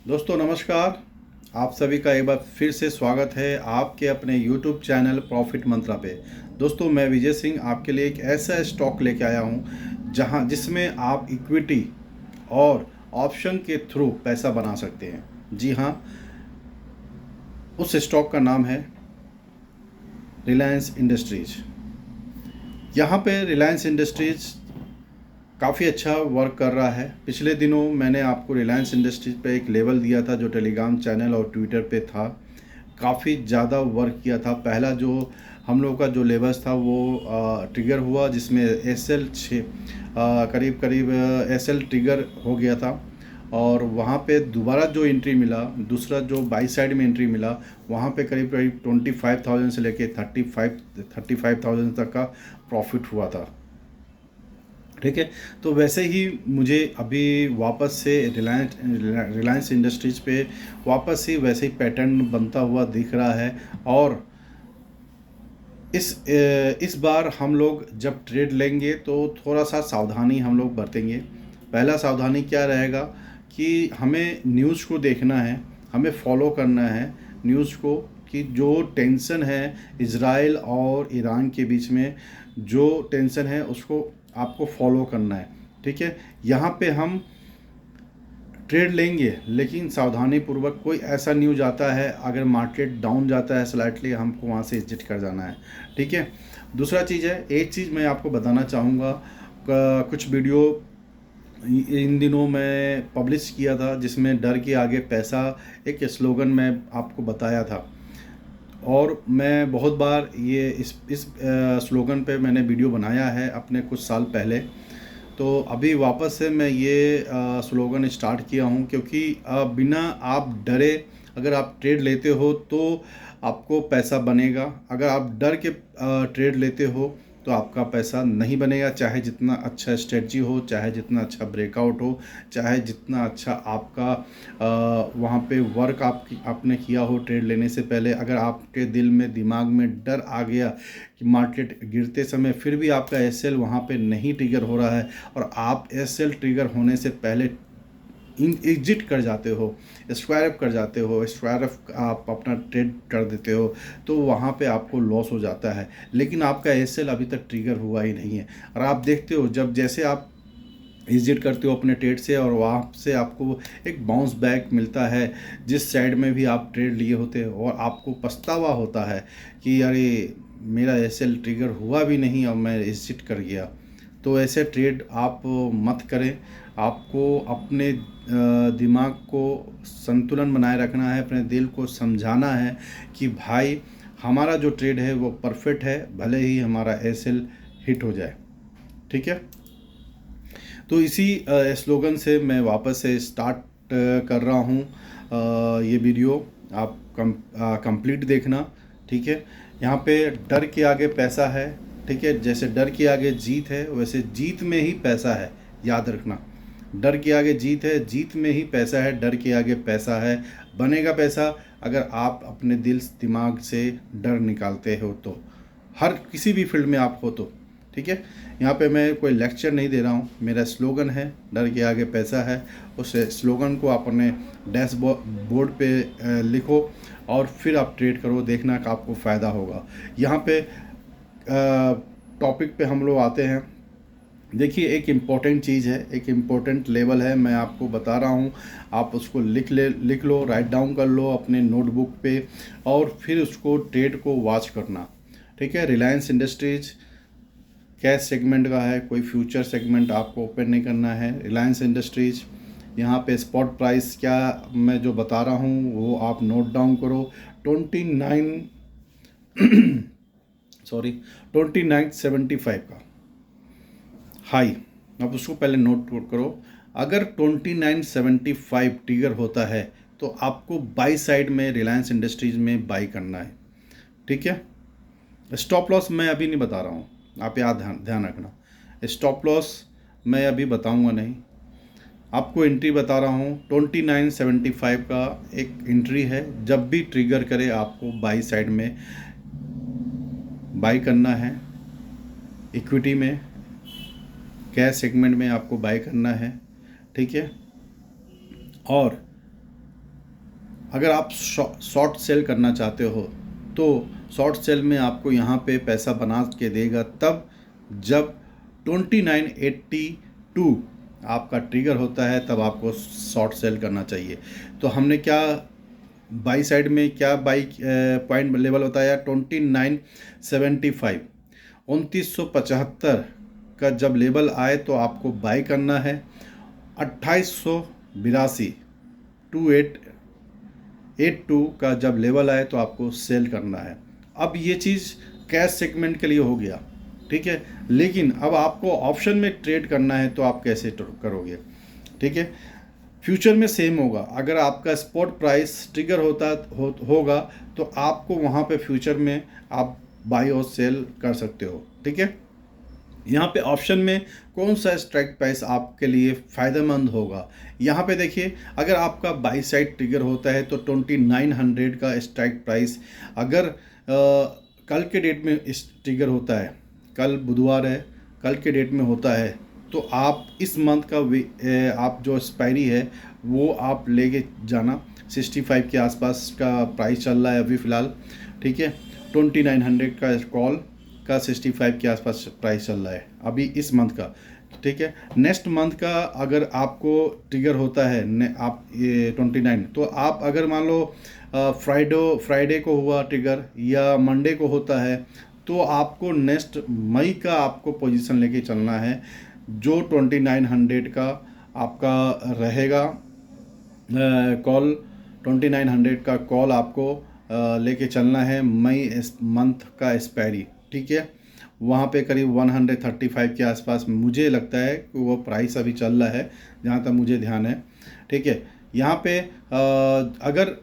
दोस्तों नमस्कार। आप सभी का एक बार फिर से स्वागत है आपके अपने YouTube चैनल प्रॉफिट मंत्रा पे। दोस्तों मैं विजय सिंह आपके लिए एक ऐसा स्टॉक लेके आया हूँ जिसमें आप इक्विटी और ऑप्शन के थ्रू पैसा बना सकते हैं। जी हाँ, उस स्टॉक का नाम है रिलायंस इंडस्ट्रीज। यहाँ पे रिलायंस इंडस्ट्रीज काफ़ी अच्छा वर्क कर रहा है। पिछले दिनों मैंने आपको रिलायंस इंडस्ट्रीज पे एक लेवल दिया था जो टेलीग्राम चैनल और ट्विटर पे था। काफ़ी ज़्यादा वर्क किया था। पहला जो हम लोग का जो लेवल्स था वो ट्रिगर हुआ, जिसमें एस एल करीब करीब एस एल ट्रिगर हो गया था। और वहाँ पे दोबारा जो एंट्री मिला, दूसरा जो बाई साइड में एंट्री मिला, वहाँ पे करीब करीब 25,000 से लेके 35,000 तक का प्रॉफिट हुआ था। ठीक है। तो वैसे ही मुझे अभी वापस से रिलायंस इंडस्ट्रीज पे वापस ही वैसे ही पैटर्न बनता हुआ दिख रहा है। और इस बार हम लोग जब ट्रेड लेंगे तो थोड़ा सा सावधानी हम लोग बरतेंगे। पहला सावधानी क्या रहेगा कि हमें न्यूज़ को देखना है, हमें फॉलो करना है न्यूज़ को, कि जो टेंशन है इज़राइल और ईरान के बीच में, जो टेंशन है उसको आपको फॉलो करना है। ठीक है। यहाँ पे हम ट्रेड लेंगे लेकिन सावधानी पूर्वक। कोई ऐसा न्यूज आता है, अगर मार्केट डाउन जाता है स्लाइटली, हमको वहाँ से एग्जिट कर जाना है। ठीक है। दूसरा चीज़ है, एक चीज़ मैं आपको बताना चाहूँगा। कुछ वीडियो इन दिनों मैं पब्लिश किया था जिसमें डर के आगे पैसा, एक स्लोगन मैं आपको बताया था। और मैं बहुत बार ये इस स्लोगन पे मैंने वीडियो बनाया है अपने कुछ साल पहले। तो अभी वापस से मैं ये स्लोगन स्टार्ट किया हूँ, क्योंकि बिना आप डरे अगर आप ट्रेड लेते हो तो आपको पैसा बनेगा। अगर आप डर के ट्रेड लेते हो तो आपका पैसा नहीं बनेगा, चाहे जितना अच्छा स्ट्रेटजी हो, चाहे जितना अच्छा ब्रेकआउट हो, चाहे जितना अच्छा आपका वहाँ पे वर्क आपने किया हो ट्रेड लेने से पहले। अगर आपके दिल में दिमाग में डर आ गया कि मार्केट गिरते समय फिर भी आपका एस एल वहाँ पे नहीं ट्रिगर हो रहा है, और आप एस एल ट्रिगर होने से पहले एग्जिट कर जाते हो, स्क्वायर अप कर जाते हो, स्क्वायर अप आप अपना ट्रेड कर देते हो, तो वहाँ पे आपको लॉस हो जाता है। लेकिन आपका एस एल अभी तक ट्रिगर हुआ ही नहीं है। और आप देखते हो जब जैसे आप एग्जिट करते हो अपने ट्रेड से, और वहाँ से आपको एक बाउंस बैक मिलता है जिस साइड में भी आप ट्रेड लिए होते हो, और आपको पछतावा होता है कि अरे मेरा एस एल ट्रिगर हुआ भी नहीं और मैं एग्जिट कर गया। तो ऐसे ट्रेड आप मत करें। आपको अपने दिमाग को संतुलन बनाए रखना है, अपने दिल को समझाना है कि भाई हमारा जो ट्रेड है वो परफेक्ट है, भले ही हमारा एस एल हिट हो जाए। ठीक है। तो इसी स्लोगन से मैं वापस से स्टार्ट कर रहा हूँ ये वीडियो। आप कंप्लीट देखना। ठीक है। यहाँ पे डर के आगे पैसा है। ठीक है। जैसे डर के आगे जीत है, वैसे जीत में ही पैसा है। याद रखना, डर के आगे जीत है, जीत में ही पैसा है, डर के आगे पैसा है। बनेगा पैसा अगर आप अपने दिल दिमाग से डर निकालते हो तो, हर किसी भी फील्ड में आप हो तो। ठीक है। यहाँ पे मैं कोई लेक्चर नहीं दे रहा हूँ, मेरा स्लोगन है डर के आगे पैसा है। उस स्लोगन को अपने बोर्ड पे लिखो और फिर आप ट्रेड करो, देखना कि आपको फ़ायदा होगा। यहाँ पे टॉपिक पे हम लोग आते हैं। देखिए, एक इम्पॉर्टेंट चीज़ है, एक इम्पॉर्टेंट लेवल है, मैं आपको बता रहा हूँ। आप उसको लिख लो, राइट डाउन कर लो अपने नोटबुक पे, और फिर उसको ट्रेड को वॉच करना। ठीक है। रिलायंस इंडस्ट्रीज कैश सेगमेंट का है, कोई फ्यूचर सेगमेंट आपको ओपन नहीं करना है। रिलायंस इंडस्ट्रीज यहाँ पे स्पॉट प्राइस क्या मैं जो बता रहा हूँ वो आप नोट डाउन करो। 29 सॉरी 2975 का हाई, अब उसको पहले नोट करो। अगर 2975 ट्रिगर होता है तो आपको बाई साइड में रिलायंस इंडस्ट्रीज में बाई करना है। ठीक है। स्टॉप लॉस मैं अभी नहीं बता रहा हूँ, आप याद ध्यान रखना। स्टॉप लॉस मैं अभी बताऊँगा नहीं, आपको एंट्री बता रहा हूँ। 2975 का एक एंट्री है, जब भी ट्रिगर करे आपको बाई साइड में बाई करना है। इक्विटी में, कैश सेगमेंट में आपको बाय करना है। ठीक है। और अगर आप शॉर्ट सेल करना चाहते हो तो शॉर्ट सेल में आपको यहाँ पे पैसा बना के देगा तब जब 2982 आपका ट्रिगर होता है, तब आपको शॉर्ट सेल करना चाहिए। तो हमने क्या बाई साइड में क्या बाई पॉइंट लेवल बताया, 2975 2975 का जब लेवल आए तो आपको बाई करना है। 2882 2882 का जब लेवल आए तो आपको सेल करना है। अब ये चीज़ कैश सेगमेंट के लिए हो गया, ठीक है। लेकिन अब आपको ऑप्शन में ट्रेड करना है तो आप कैसे करोगे, ठीक है। फ्यूचर में सेम होगा। अगर आपका स्पॉट प्राइस ट्रिगर होगा तो आपको वहाँ पे फ्यूचर में आप बाई और सेल कर सकते हो, ठीक है। यहाँ पे ऑप्शन में कौन सा स्ट्राइक प्राइस आपके लिए फ़ायदेमंद होगा, यहाँ पे देखिए। अगर आपका बाई साइड ट्रिगर होता है तो 2900 का स्ट्राइक प्राइस अगर कल के डेट में इस ट्रिगर होता है, कल बुधवार है, कल के डेट में होता है, तो आप इस मंथ का आप जो एक्सपायरी है वो आप लेके जाना। 65 के आसपास का प्राइस चल रहा है अभी फ़िलहाल, ठीक है। 2900 का कॉल का 65 के आसपास प्राइस चल रहा है अभी इस मंथ का, ठीक है। नेक्स्ट मंथ का अगर आपको ट्रिगर होता है आप ये 29, तो आप अगर मान लो फ्राइडे को हुआ ट्रिगर या मंडे को होता है तो आपको नेक्स्ट मई का आपको पोजीशन लेके चलना है, जो 2900 का आपका रहेगा कॉल। 2900 का कॉल आपको लेके चलना है मई इस मंथ का एक्सपायरी, ठीक है। वहाँ पे करीब 135 के आसपास मुझे लगता है कि वो प्राइस अभी चल रहा है, जहाँ तक मुझे ध्यान है, ठीक है। यहाँ पे अगर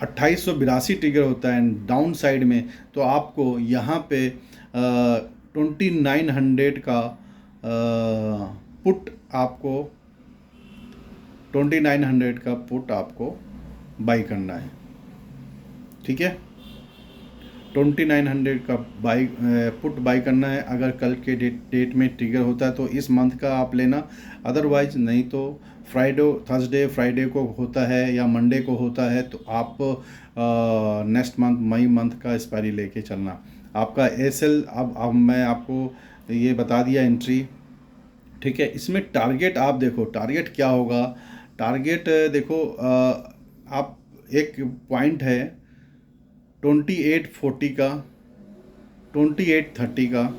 2882 ट्रिगर होता है डाउन साइड में, तो आपको यहाँ पे 2900 का पुट आपको 2900 का पुट आपको बाई करना है, ठीक है। 2900 का पुट बाई करना है। अगर कल के डेट में ट्रिगर होता है तो इस मंथ का आप लेना, अदरवाइज नहीं तो थर्सडे फ्राइडे को होता है या मंडे को होता है तो आप नेक्स्ट मंथ मई मंथ का एक्सपायरी लेके चलना। आपका एसएल अब मैं आपको ये बता दिया एंट्री, ठीक है। इसमें टारगेट आप देखो, टारगेट क्या होगा। टारगेट देखो, आप एक पॉइंट है 2840 का, 2830 का,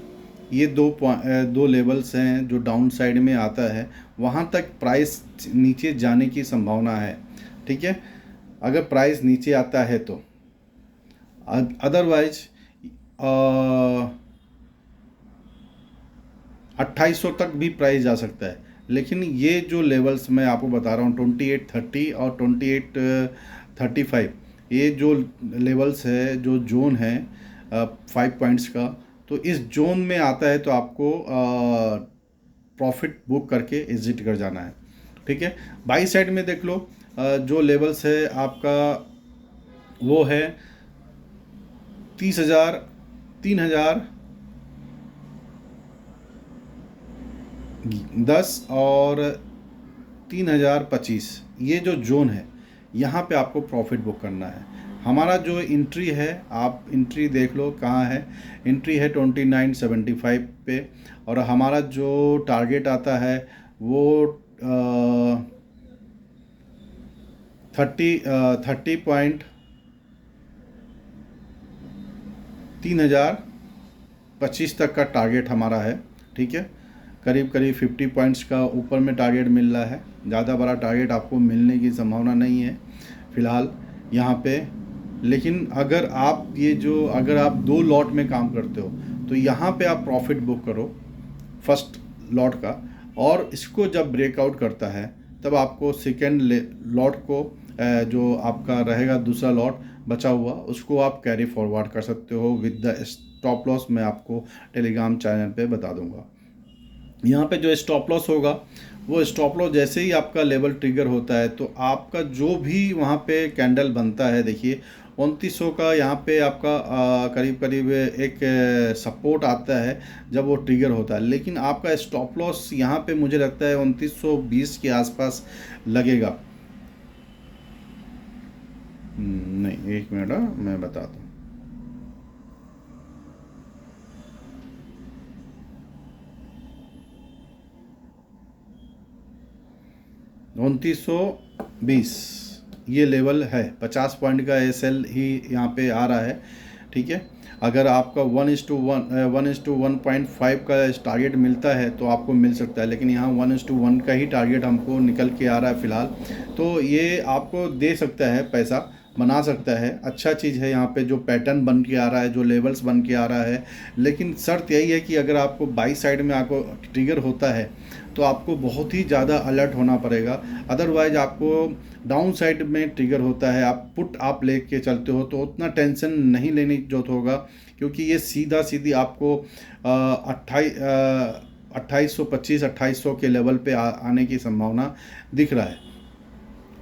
ये दो लेवल्स हैं जो डाउन साइड में आता है। वहाँ तक प्राइस नीचे जाने की संभावना है, ठीक है, अगर प्राइस नीचे आता है तो। अदरवाइज 2800 तक भी प्राइस जा सकता है। लेकिन ये जो लेवल्स मैं आपको बता रहा हूँ 2830 और 2835, ये जो लेवल्स है, जो जोन है 5 पॉइंट्स का, तो इस जोन में आता है तो आपको प्रॉफिट बुक करके एग्जिट कर जाना है, ठीक है। बाई साइड में देख लो, जो लेवल्स है आपका वो है 30,000, 3,010 और 3,025, ये जो जोन है यहाँ पे आपको प्रॉफिट बुक करना है। हमारा जो एंट्री है, आप एंट्री देख लो कहाँ है, एंट्री है 2975 पे, और हमारा जो टारगेट आता है वो 30.3025 तक का टारगेट हमारा है, ठीक है। करीब 50 पॉइंट्स का ऊपर में टारगेट मिल रहा है। ज़्यादा बड़ा टारगेट आपको मिलने की संभावना नहीं है फ़िलहाल यहाँ पे। लेकिन अगर आप अगर आप 2 लॉट में काम करते हो तो यहाँ पे आप प्रॉफिट बुक करो फर्स्ट लॉट का, और इसको जब ब्रेकआउट करता है तब आपको सेकेंड लॉट को जो आपका रहेगा दूसरा लॉट बचा हुआ, उसको आप कैरी फॉरवर्ड कर सकते हो विद द स्टॉप लॉस। मैं आपको टेलीग्राम चैनल पे बता दूंगा। यहाँ पे जो स्टॉप लॉस होगा, वो स्टॉप लॉस जैसे ही आपका लेवल ट्रिगर होता है तो आपका जो भी वहाँ पे कैंडल बनता है, देखिए 2900 का यहाँ पे आपका करीब करीब एक सपोर्ट आता है जब वो ट्रिगर होता है, लेकिन आपका स्टॉप लॉस यहाँ पे मुझे लगता है 2920 के आसपास लगेगा। नहीं, एक मिनट, मैं बताता हूँ। 2920 ये लेवल है, 50 पॉइंट का एसएल ही यहाँ पे आ रहा है। ठीक है, अगर आपका 1:1 का टारगेट मिलता है तो आपको मिल सकता है, लेकिन यहाँ 1:1 का ही टारगेट हमको निकल के आ रहा है फ़िलहाल। तो ये आपको दे सकता है, पैसा बना सकता है, अच्छा चीज़ है। यहाँ पे जो पैटर्न बन के आ रहा है, जो लेवल्स बन के आ रहा है, लेकिन शर्त यही है कि अगर आपको बाई साइड में आपको ट्रिगर होता है तो आपको बहुत ही ज़्यादा अलर्ट होना पड़ेगा। अदरवाइज आपको डाउन साइड में ट्रिगर होता है, आप पुट आप लेके चलते हो तो उतना टेंशन नहीं लेने की जरूरत होगा, क्योंकि ये सीधा सीधी आपको 2825 2800 के लेवल पे आने की संभावना दिख रहा है।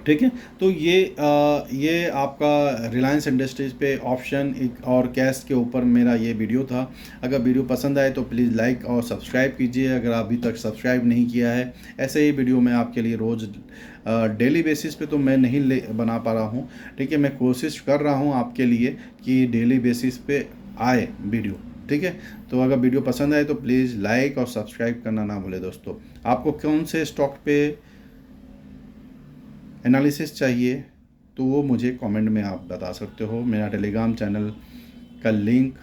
ठीक है, तो ये आपका रिलायंस इंडस्ट्रीज़ पे ऑप्शन एक और कैश के ऊपर मेरा ये वीडियो था। अगर वीडियो पसंद आए तो प्लीज़ लाइक और सब्सक्राइब कीजिए, अगर अभी तक सब्सक्राइब नहीं किया है। ऐसे ही वीडियो मैं आपके लिए रोज़ डेली बेसिस पे तो मैं नहीं बना पा रहा हूँ। ठीक है, मैं कोशिश कर रहा हूँ आपके लिए कि डेली बेसिस पे आए वीडियो। ठीक है, तो अगर वीडियो पसंद आए तो प्लीज़ लाइक और सब्सक्राइब करना ना भूलें दोस्तों। आपको कौन से स्टॉक पे एनालिसिस चाहिए तो वो मुझे कमेंट में आप बता सकते हो। मेरा टेलीग्राम चैनल का लिंक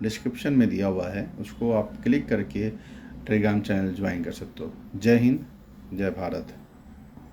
डिस्क्रिप्शन में दिया हुआ है, उसको आप क्लिक करके टेलीग्राम चैनल ज्वाइन कर सकते हो। जय हिंद, जय भारत।